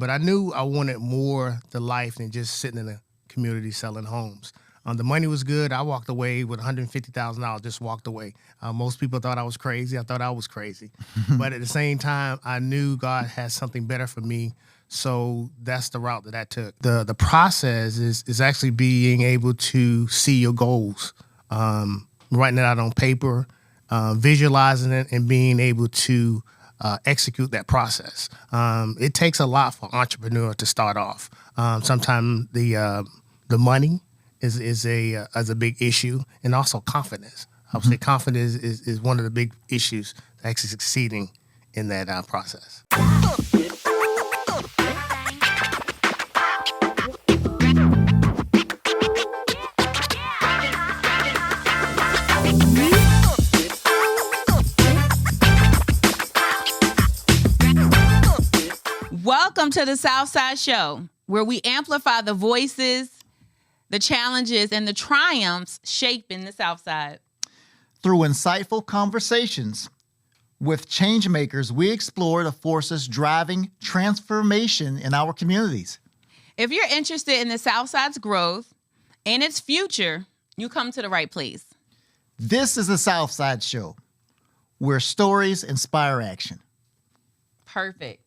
But I knew I wanted more to life than just sitting in a community selling homes. The money was good. I walked away with $150,000, just walked away. Most people thought I was crazy. I thought I was crazy. But at the same time, I knew God had something better for me. So that's the route that I took. The process is actually being able to see your goals, writing it out on paper, visualizing it, and being able to execute that process. It takes a lot for an entrepreneur to start off. Sometimes the money is a big issue, and also confidence. I would say confidence is one of the big issues to actually succeeding in that process. Welcome to the Southside Show, where we amplify the voices, the challenges, and the triumphs shaping the Southside. Through insightful conversations with changemakers, we explore the forces driving transformation in our communities. If you're interested in the Southside's growth and its future, you come to the right place. This is the Southside Show, where stories inspire action. Perfect.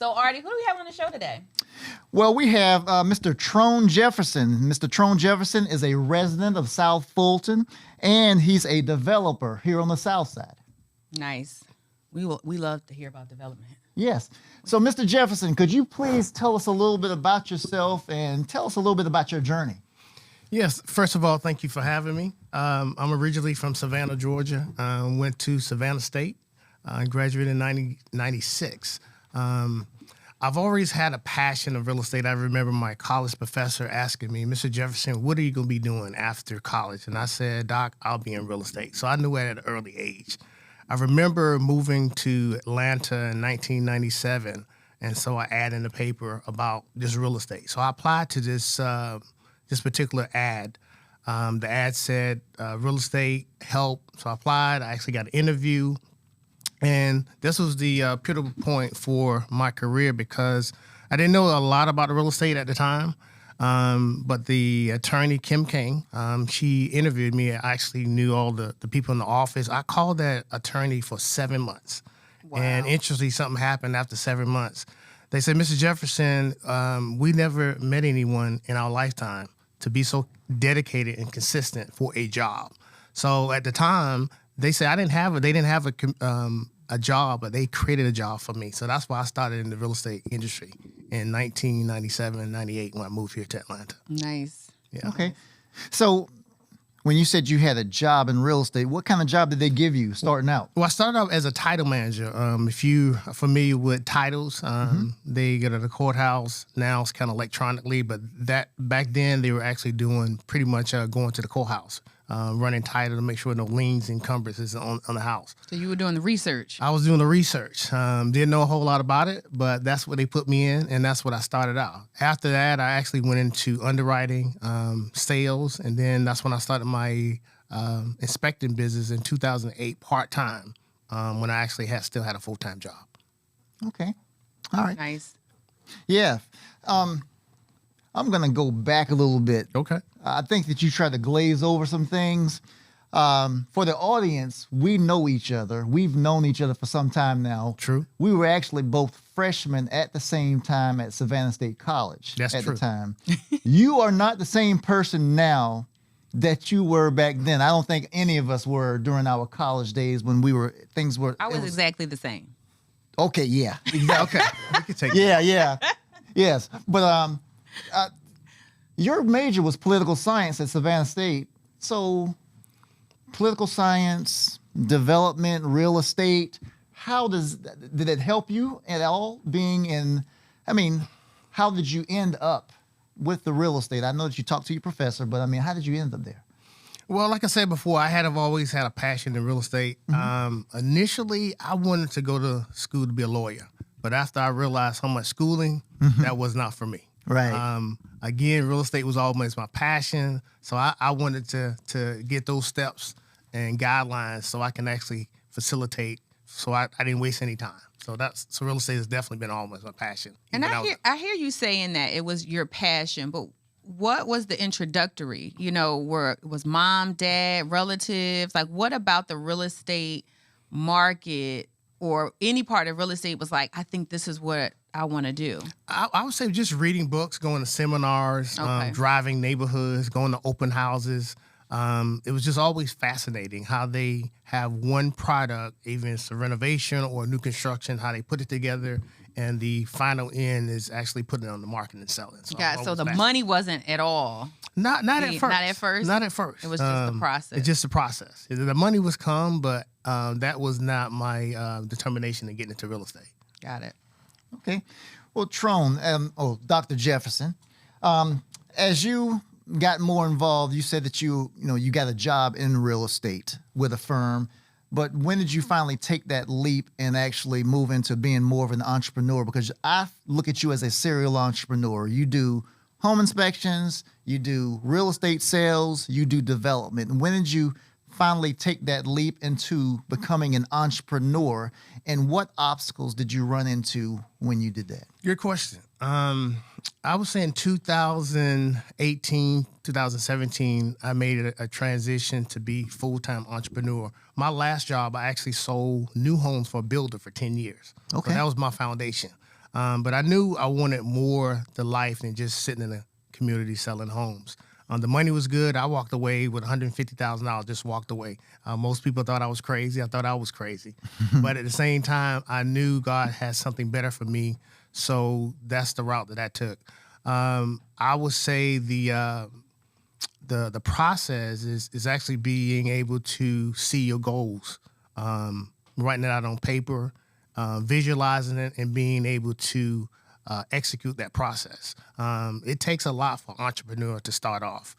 So, Artie, who do we have on the show today? Well, we have Mr. Trone Jefferson. Mr. Trone Jefferson is a resident of South Fulton, and he's a developer here on the South Side. Nice. We love to hear about development. Yes. So, Mr. Jefferson, could you please tell us a little bit about yourself and tell us a little bit about your journey? Yes. First of all, thank you for having me. I'm originally from Savannah, Georgia. Went to Savannah State. Graduated in 1996. I've always had a passion of real estate. I remember my college professor asking me, Mr. Jefferson, what are you going to be doing after college? And I said, Doc, I'll be in real estate. So I knew it at an early age. I remember moving to Atlanta in 1997, and so I added in the paper about just real estate. So I applied to this particular ad. The ad said real estate help. So I applied. I actually got an interview. And this was the pivotal point for my career because I didn't know a lot about real estate at the time. But the attorney, Kim King, she interviewed me. I actually knew all the people in the office. I called that attorney for 7 months. Wow. And interestingly, something happened after 7 months. They said, Mr. Jefferson, we never met anyone in our lifetime to be so dedicated and consistent for a job. So at the time, they said they didn't have a job, but they created a job for me. So that's why I started in the real estate industry in 1997, 98 when I moved here to Atlanta. Nice. Yeah. Okay. So when you said you had a job in real estate, what kind of job did they give you starting out? Well, I started out as a title manager. If you are familiar with titles, they go to the courthouse. Now it's kind of electronically, but that back then they were actually doing pretty much going to the courthouse. Running title to make sure no liens and encumbrances on the house. So you were doing the research. I was doing the research. Didn't know a whole lot about it, but that's what they put me in, and that's what I started out. After that, I actually went into underwriting, sales, and then that's when I started my inspecting business in 2008 part-time when I actually still had a full-time job. Okay. All right. Nice. Yeah. I'm going to go back a little bit. Okay. I think that you tried to glaze over some things. For the audience, we know each other. We've known each other for some time now. True. We were actually both freshmen at the same time at Savannah State College. That's at true. the time. You are not the same person now that you were back then. I don't think any of us were during our college days when I was exactly the same. Okay, yeah. Exactly. Okay. We can take Yeah. Yes. But your major was political science at Savannah State. So political science, development, real estate, did it help you at all how did you end up with the real estate? I know that you talked to your professor, but how did you end up there? Well, like I said before, I've always had a passion in real estate. Initially, I wanted to go to school to be a lawyer, but after I realized how much schooling, that was not for me. Right. Again, real estate was always my passion, so I wanted to get those steps and guidelines so I can actually facilitate, so I didn't waste any time. So real estate has definitely been almost my passion. And Even I hear you saying that it was your passion, but what was the introductory? Was mom, dad, relatives? Like, what about the real estate market or any part of real estate was like, I think this is what I want to do? I would say just reading books, going to seminars, Okay. driving neighborhoods, going to open houses. It was just always fascinating how they have one product, even if it's a renovation or a new construction, how they put it together, and the final end is actually putting it on the market and selling. So, So the money wasn't at all. Not at first. Not at first? Not at first. It was just the process. It's just the process. The money was come, but that was not my determination in getting into real estate. Got it. Okay. Well, Trone, Dr. Jefferson, as you got more involved, you said that you got a job in real estate with a firm, but when did you finally take that leap and actually move into being more of an entrepreneur? Because I look at you as a serial entrepreneur. You do home inspections, you do real estate sales, you do development. When did you finally take that leap into becoming an entrepreneur, and what obstacles did you run into when you did that? Good question. I would say in 2018, 2017, I made a transition to be full-time entrepreneur. My last job, I actually sold new homes for a builder for 10 years. Okay. So that was my foundation. But I knew I wanted more to life than just sitting in a community selling homes. The money was good. I walked away with $150,000, just walked away. Most people thought I was crazy. I thought I was crazy. But at the same time, I knew God had something better for me. So that's the route that I took. I would say the process is actually being able to see your goals, writing it out on paper, visualizing it, and being able to execute that process. It takes a lot for an entrepreneur to start off.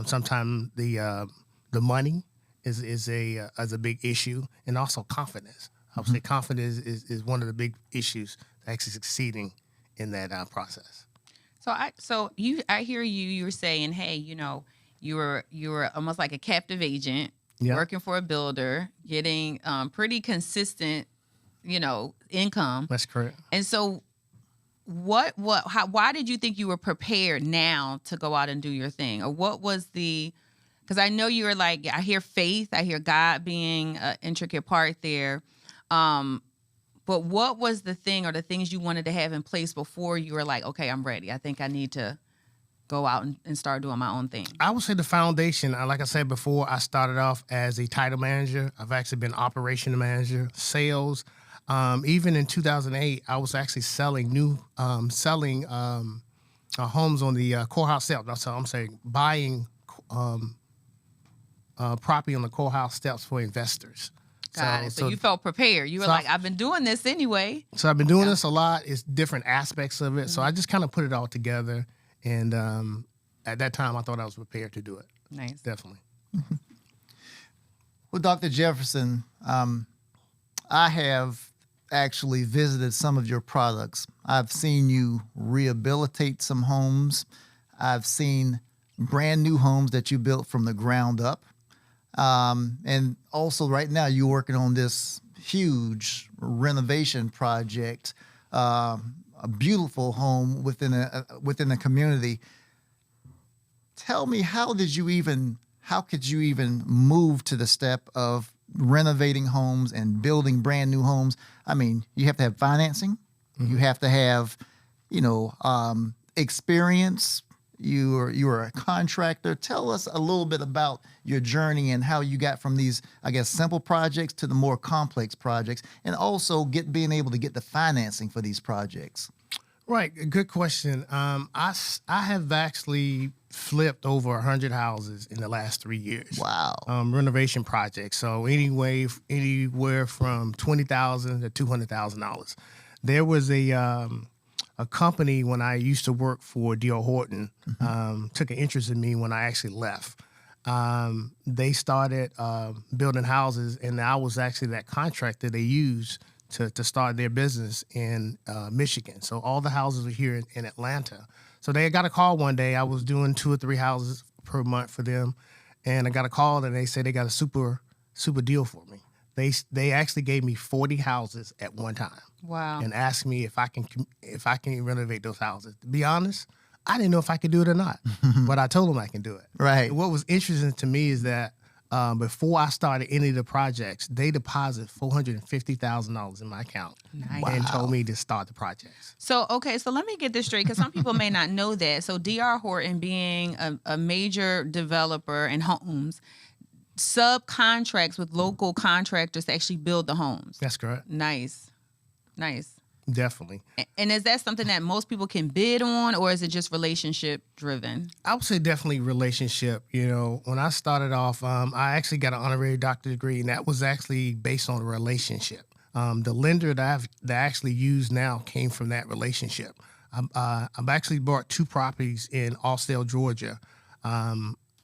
Sometimes the money is a big issue, and also confidence. I would say confidence is one of the big issues to actually succeeding in that process. I hear you were saying, hey, you were almost like a captive agent, Yeah. working for a builder, getting pretty consistent, income. That's correct. And so why did you think you were prepared now to go out and do your thing? Or what was because I know you were like, I hear faith, I hear God being an intricate part there. But what was the thing or the things you wanted to have in place before you were like, okay, I'm ready. I think I need to go out and start doing my own thing? I would say the foundation, like I said before, I started off as a title manager. I've actually been operation manager, sales. Even in 2008, I was actually selling homes on the courthouse steps. I'm saying buying property on the courthouse steps for investors. Got it. So you felt prepared. You were like, I've been doing this anyway. So I've been doing this a lot. It's different aspects of it. Mm-hmm. So I just kind of put it all together. And at that time, I thought I was prepared to do it. Nice. Definitely. Well, Dr. Jefferson, I have actually visited some of your products. I've seen you rehabilitate some homes. I've seen brand new homes that you built from the ground up. And also right now you're working on this huge renovation project, a beautiful home within a community. Tell me, how could you even move to the step of renovating homes and building brand new homes? I mean, you have to have financing. Mm-hmm. You have to have, experience. You're a contractor. Tell us a little bit about your journey and how you got from these, I guess, simple projects to the more complex projects, and also being able to get the financing for these projects. Right. Good question. I have actually flipped over 100 houses in the last 3 years. Wow. Renovation projects. So anywhere from $20,000 to $200,000. There was a company when I used to work for D.R. Horton, took an interest in me when I actually left. They started building houses, and I was actually that contractor they used to start their business in Michigan. So all the houses are here in Atlanta. So they got a call one day. I was doing 2 or 3 houses per month for them, and I got a call, and they said they got a super deal for me. They actually gave me 40 houses at one time Wow. and asked me if I can renovate those houses. To be honest, I didn't know if I could do it or not, but I told them I can do it. Right. And what was interesting to me is that before I started any of the projects, they deposited $450,000 in my account Nice. and told me to start the projects. So, okay, so let me get this straight because some people may not know that. So, D.R. Horton being a major developer in homes, subcontracts with local contractors to actually build the homes. That's correct. Nice. Definitely. And is that something that most people can bid on, or is it just relationship driven? I would say definitely relationship. You know, when I started off, I actually got an honorary doctorate degree, and that was actually based on a relationship. The lender that I actually use now came from that relationship. I've actually bought 2 properties in Austell, Georgia.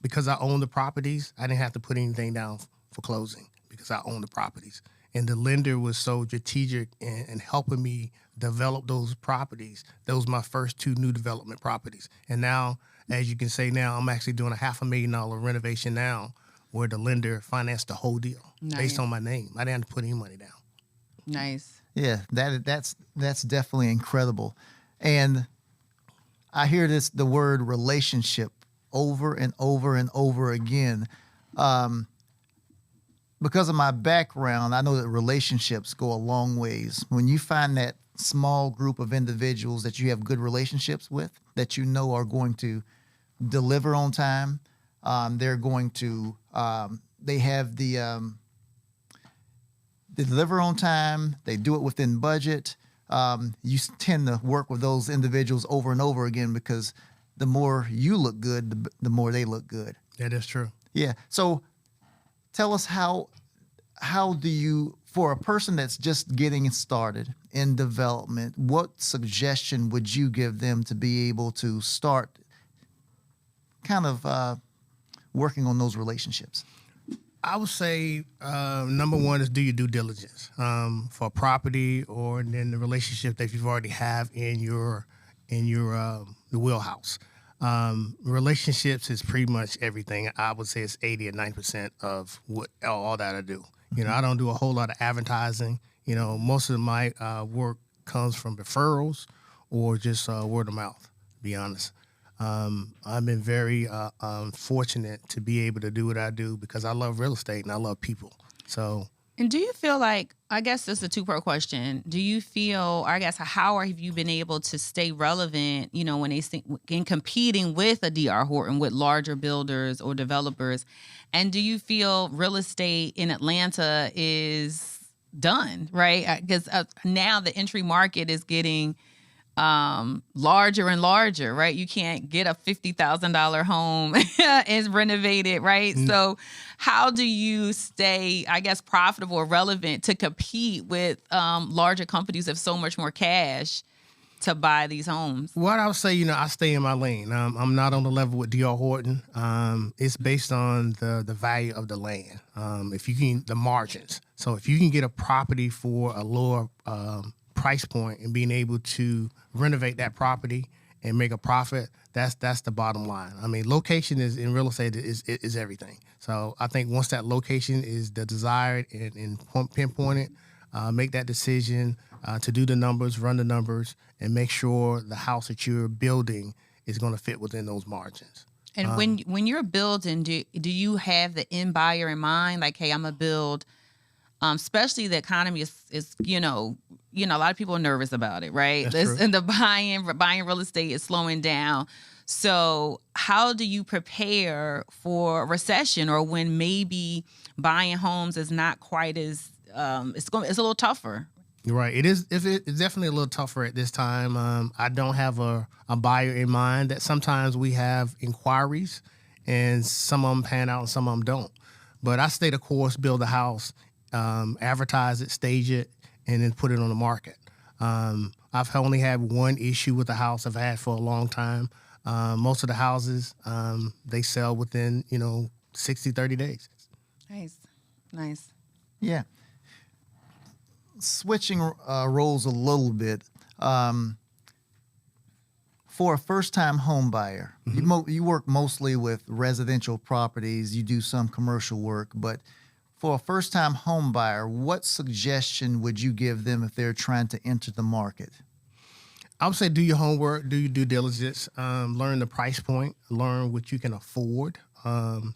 Because I own the properties, I didn't have to put anything down for closing because I own the properties. And the lender was so strategic in helping me develop those properties. Those were my first 2 new development properties. And now, as you can say now, I'm actually doing a $500,000 renovation now where the lender financed the whole deal based on my name. I didn't have to put any money down. Nice. Yeah, that's definitely incredible. And I hear the word relationship over and over and over again. Because of my background, I know that relationships go a long ways. When you find that small group of individuals that you have good relationships with, that you know are going to deliver on time, they're going to, they have they deliver on time, they do it within budget. You tend to work with those individuals over and over again because the more you look good, the more they look good. That is true. Yeah. So tell us how do you, for a person that's just getting started in development, what suggestion would you give them to be able to start kind of working on those relationships? I would say number one is do your due diligence for property or then the relationship that you've already have in your the wheelhouse. Relationships is pretty much everything. I would say it's 80 or 90% of what all that I do. You know, I don't do a whole lot of advertising. You know, most of my work comes from referrals or just word of mouth, to be honest. I've been very fortunate to be able to do what I do because I love real estate and I love people. So. And do you feel like, I guess this is a 2-part question. Do you feel, or I guess, how have you been able to stay relevant, you know, when in competing with a D.R. Horton, with larger builders or developers? And do you feel real estate in Atlanta is done, right? Because now the entry market is getting larger and larger, right? You can't get a $50,000 home and renovate it, right? So how do you stay, I guess, profitable or relevant to compete with larger companies that have so much more cash to buy these homes? What I would say, you know, I stay in my lane. I'm not on the level with D.R. Horton. It's based on the value of the land. If you can, the margins. So if you can get a property for a lower price point and being able to renovate that property and make a profit, that's the bottom line. I mean, location is in real estate is everything. So I think once that location is the desired and pinpointed, make that decision to do the numbers, run the numbers, and make sure the house that you're building is going to fit within those margins. And when you're building, do you have the end buyer in mind? Like, hey, I'm gonna build. Especially the economy is you know a lot of people are nervous about it, right? And the buying real estate is slowing down. So how do you prepare for a recession or when maybe buying homes is not quite as it's a little tougher? Right. It's definitely a little tougher at this time. I don't have a buyer in mind. That sometimes we have inquiries and some of them pan out and some of them don't. But I stay the course, build a house, advertise it, stage it, and then put it on the market. I've only had one issue with the house I've had for a long time. Most of the houses, they sell within, 60, 30 days. Nice. Yeah. Switching roles a little bit. For a first-time home buyer, you work mostly with residential properties. You do some commercial work, but for a first-time home buyer, what suggestion would you give them if they're trying to enter the market? I would say do your homework, do your due diligence, learn the price point, learn what you can afford,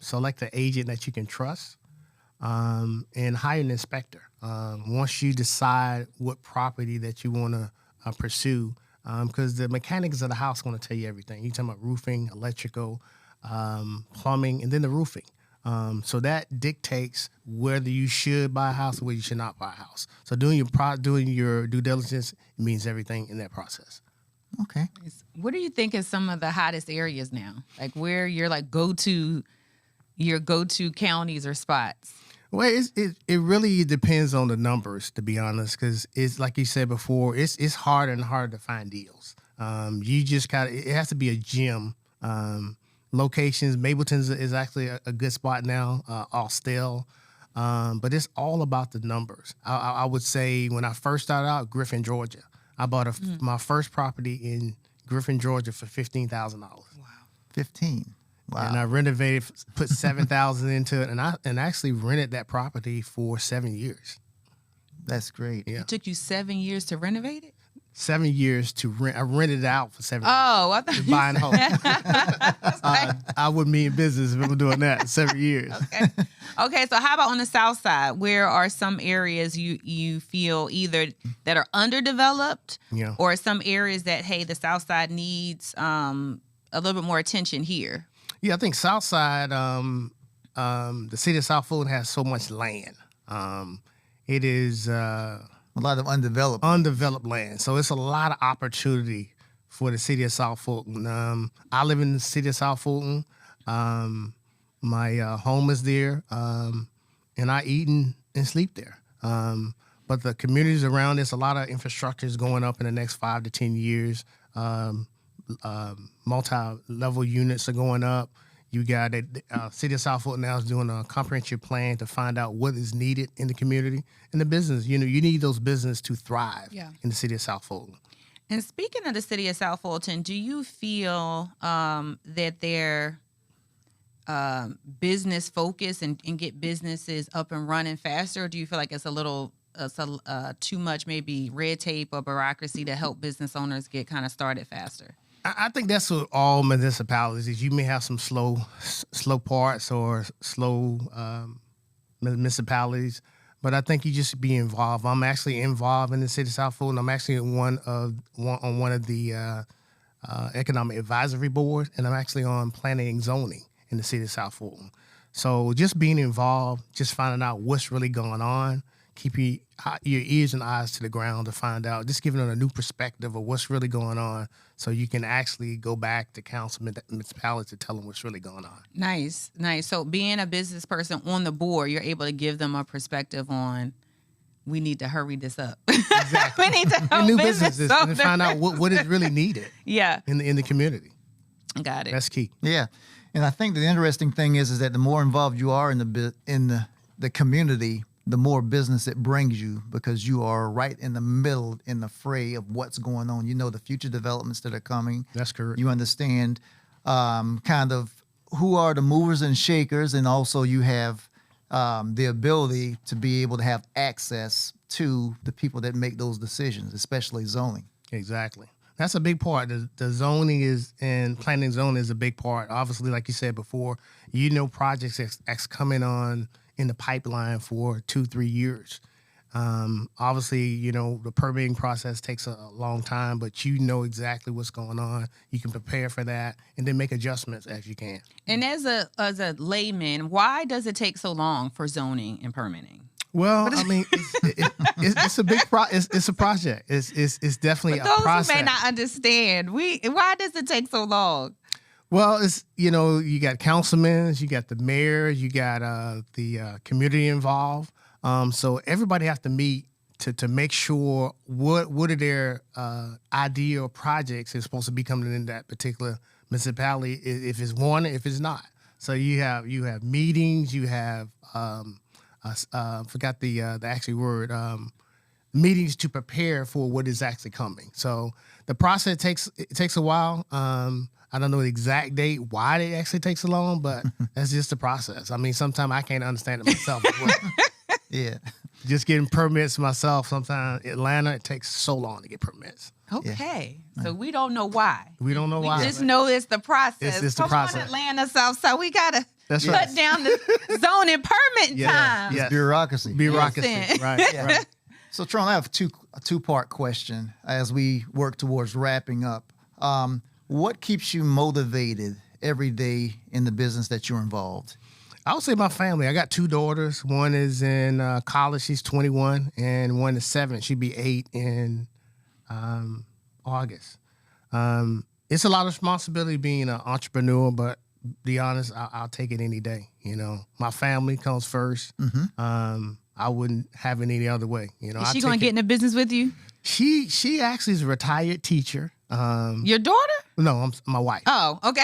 select an agent that you can trust, and hire an inspector. Once you decide what property that you want to pursue, because the mechanics of the house want to tell you everything. You're talking about roofing, electrical, plumbing, and then the roofing. So that dictates whether you should buy a house or whether you should not buy a house. So doing your due diligence means everything in that process. Okay. What do you think is some of the hottest areas now? Like where your go-to counties or spots? Well, it really depends on the numbers, to be honest, because it's like you said before, it's harder and harder to find deals. You just it has to be a gem. Locations, Mableton is actually a good spot now, Austell, but it's all about the numbers. I would say when I first started out, Griffin, Georgia, I bought my first property in Griffin, Georgia for $15,000. Wow, 15. Wow. And I renovated, put $7,000 into it, and actually rented that property for 7 years. That's great. Yeah. It took you 7 years to renovate it? 7 years to rent. I rented it out for 7 years. Oh, I thought Buying a home. I wouldn't be in business if I was doing that 7 years. Okay, so how about on the south side? Where are some areas you feel either that are underdeveloped Yeah. or some areas that, hey, the south side needs a little bit more attention here? Yeah, I think Southside, the city of South Fulton has so much land. It is A lot of undeveloped. undeveloped land, so it's a lot of opportunity for the city of South Fulton. I live in the city of South Fulton. My home is there, and I eat and sleep there. But the communities around, there's a lot of infrastructure is going up in the next 5 to 10 years. Multi-level units are going up. You got City of South Fulton now is doing a comprehensive plan to find out what is needed in the community and the business. You need those businesses to thrive in the city of South Fulton. And speaking of the city of South Fulton, do you feel that they're business focused and get businesses up and running faster? Or do you feel like it's a little too much maybe red tape or bureaucracy to help business owners get kind of started faster? I think that's what all municipalities is. You may have some slow parts or slow municipalities, but I think you just be involved. I'm actually involved in the city of South Fulton. I'm actually on one of the economic advisory board, and I'm actually on planning and zoning in the city of South Fulton. So just being involved, just finding out what's really going on, keep your ears and eyes to the ground to find out, just giving them a new perspective of what's really going on so you can actually go back to council municipalities to tell them what's really going on. Nice. So being a business person on the board, you're able to give them a perspective on, we need to hurry this up. Exactly. We need to help new business businesses and find out what is really needed Yeah. in the community. Got it. That's key. Yeah. And I think the interesting thing is that the more involved you are in the community, the more business it brings you, because you are right in the middle, in the fray of what's going on. You know the future developments that are coming. That's correct. You understand kind of who are the movers and shakers, and also you have the ability to be able to have access to the people that make those decisions, especially zoning. Exactly. That's a big part. The zoning and planning zoning is a big part. Obviously, like you said before, projects that's coming on in the pipeline for 2-3 years. Obviously, the permitting process takes a long time, but you know exactly what's going on. You can prepare for that and then make adjustments as you can. And as a layman, why does it take so long for zoning and permitting? Well, I mean, it's a big it's a project. It's definitely But a those process. who may not understand, why does it take so long? Well, it's you got councilmen, you got the mayor, you got the community involved. So everybody has to meet to make sure what are their ideal projects is supposed to be coming in that particular municipality, if it's one, if it's not. So you have meetings, you have forgot the actual word, meetings to prepare for what is actually coming. So The process takes a while. I don't know the exact date why it actually takes so long, but that's just the process. I mean, sometimes I can't understand it myself. Yeah. Just getting permits myself. Sometimes Atlanta, it takes so long to get permits. Okay. So we don't know why. We don't know why. We just know it's the process. It's the Come process. on, Atlanta, Southside. We got to That's cut right. down the zoning permit time. Yes. Bureaucracy. Bureaucracy. Listen. Right. So, Trone, I have a two-part question as we work towards wrapping up. What keeps you motivated every day in the business that you're involved? I would say my family. I got 2 daughters. One is in college. She's 21. And one is 7. She'll be 8 in August. It's a lot of responsibility being an entrepreneur, but to be honest, I'll take it any day. You know, my family comes first. I wouldn't have it any other way. You know, Is she going to get in the business with you? She actually is a retired teacher. Your daughter? No, my wife. Oh, okay.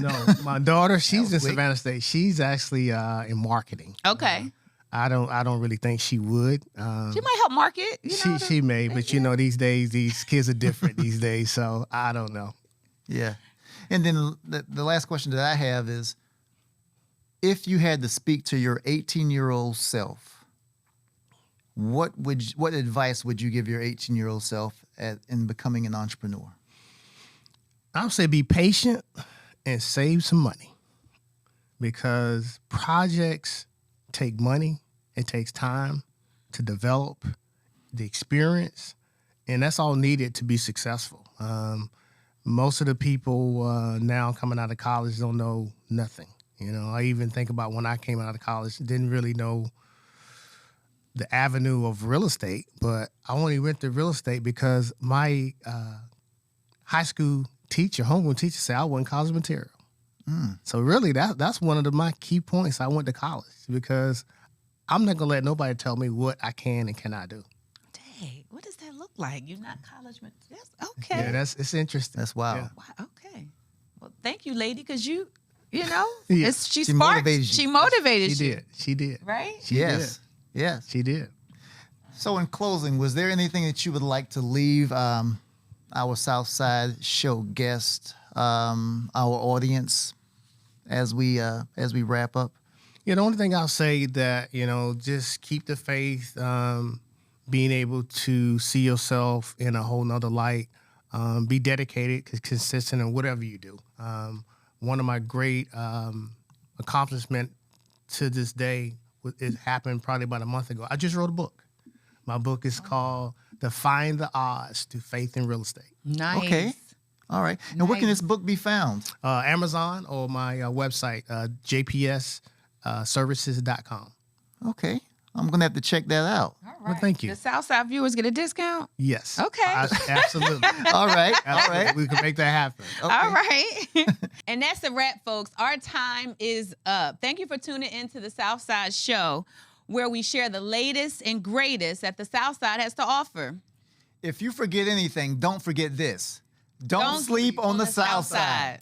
No, my daughter. She's in Savannah State. She's actually in marketing. Okay. I don't really think she would. She might help market. You know, She may, but you know, these days these kids are different these days, so I don't know. Yeah. And then the last question that I have is, if you had to speak to your 18-year-old self, what advice would you give your 18-year-old self in becoming an entrepreneur? I would say be patient and save some money, because projects take money. It takes time to develop the experience, and that's all needed to be successful. Most of the people now coming out of college don't know nothing. You know, I even think about when I came out of college, didn't really know the avenue of real estate, but I only went to real estate because my high school teacher, homeroom teacher, said I wasn't college material. So really, that's one of my key points. I went to college because I'm not gonna let nobody tell me what I can and cannot do. Dang, what does that look like? You're not college material. Okay. Yeah, it's interesting. That's wild. Yeah. Wow, okay. Well, thank you, lady, because you know, Yeah. she She sparked. motivated you. She motivated She you. did. She did. Right? Yes. Yes. She did. So in closing, was there anything that you would like to leave our Southside show guest, our audience, as we wrap up? Yeah, the only thing I'll say that, you know, just keep the faith, being able to see yourself in a whole nother light, be dedicated, consistent in whatever you do. One of my great accomplishment to this day, it happened probably about a month ago. I just wrote a book. My book is called Defying the Odds Through Faith in Real Estate. Nice. Okay. All right. And where can this book be found? Amazon or my website, jpsservices.com. Okay. I'm going to have to check that out. All right. Well, thank you. The Southside viewers get a discount? Yes. Okay. Absolutely. All right. All Absolutely. right. We can make that happen. Okay. All right. And that's a wrap, folks. Our time is up. Thank you for tuning into the Southside Show, where we share the latest and greatest that the Southside has to offer. If you forget anything, don't forget this. Don't sleep on the South Side.